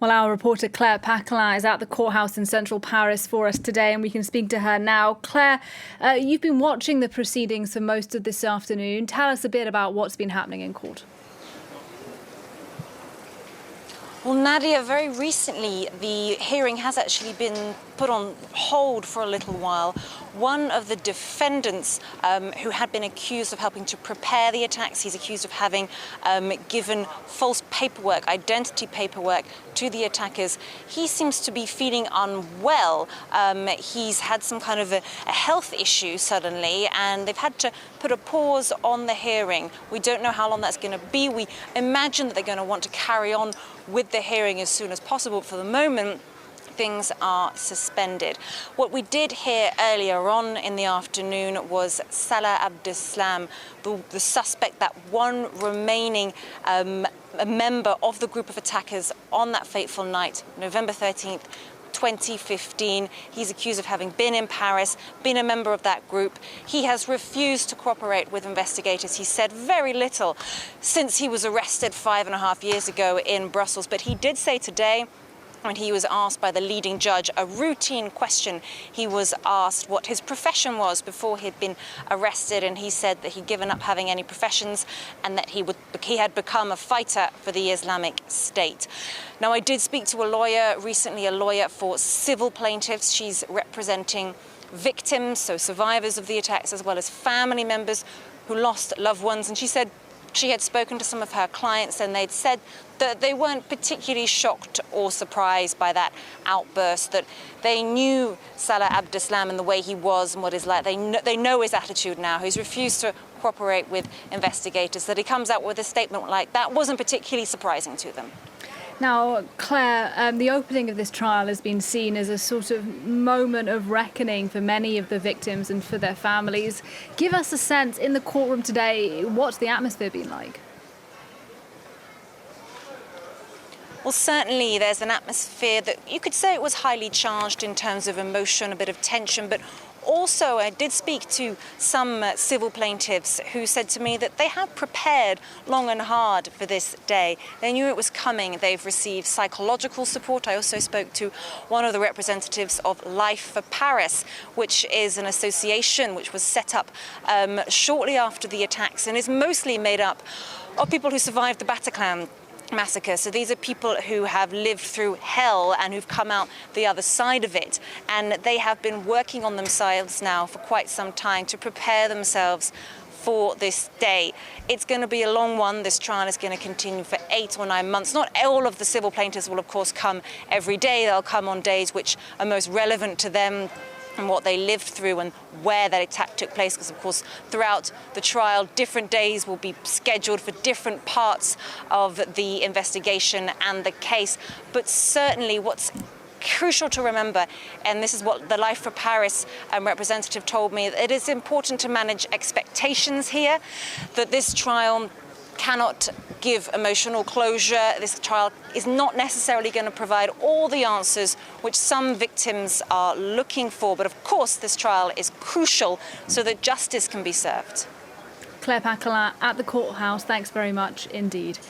Well, our reporter Claire Paquelin is at the courthouse in central Paris for us today, and we can speak to her now. Claire, you've been watching the proceedings for most of this afternoon. Tell us a bit about what's been happening in court. Well, Nadia, very recently the hearing has actually been put on hold for a little while. One of the defendants who had been accused of helping to prepare the attacks, he's accused of having given false paperwork, identity paperwork to the attackers. He seems to be feeling unwell. He's had some kind of a health issue suddenly, and they've had to put a pause on the hearing. We don't know how long that's going to be. We imagine that they're going to want to carry on with the hearing as soon as possible. For the moment, things are suspended. What we did hear earlier on in the afternoon was Salah Abdeslam, the suspect, that one remaining a member of the group of attackers on that fateful night, November 13th, 2015. He's accused of having been in Paris, been a member of that group. He has refused to cooperate with investigators. He said very little since he was arrested 5.5 years ago in Brussels, but he did say today, when he was asked by the leading judge a routine question, he was asked what his profession was before he'd been arrested, and he said that he'd given up having any professions and that he had become a fighter for the Islamic State. Now, I did speak to a lawyer recently, a lawyer for civil plaintiffs. She's representing victims, so survivors of the attacks, as well as family members who lost loved ones, and she said she had spoken to some of her clients and they'd said that they weren't particularly shocked or surprised by that outburst, that they knew Salah Abdeslam and the way he was and what he's like. They know his attitude now. He's refused to cooperate with investigators. That he comes out with a statement like that wasn't particularly surprising to them. Now, Claire, the opening of this trial has been seen as a sort of moment of reckoning for many of the victims and for their families. Give us a sense, in the courtroom today, what's the atmosphere been like? Well, certainly there's an atmosphere that you could say it was highly charged in terms of emotion, a bit of tension, but also, I did speak to some civil plaintiffs who said to me that they had prepared long and hard for this day. They knew it was coming. They've received psychological support. I also spoke to one of the representatives of Life for Paris, which is an association which was set up shortly after the attacks and is mostly made up of people who survived the Bataclan massacre. So these are people who have lived through hell and who've come out the other side of it. And they have been working on themselves now for quite some time to prepare themselves for this day. It's going to be a long one. This trial is going to continue for 8 or 9 months. Not all of the civil plaintiffs will, of course, come every day. They'll come on days which are most relevant to them and what they lived through and where that attack took place, because of course throughout the trial different days will be scheduled for different parts of the investigation and the case. But certainly what's crucial to remember, and this is what the Life for Paris representative told me, it is important to manage expectations here, that this trial cannot give emotional closure. This trial is not necessarily going to provide all the answers which some victims are looking for, but of course this trial is crucial so that justice can be served. Claire Paquelin at the courthouse, thanks very much indeed.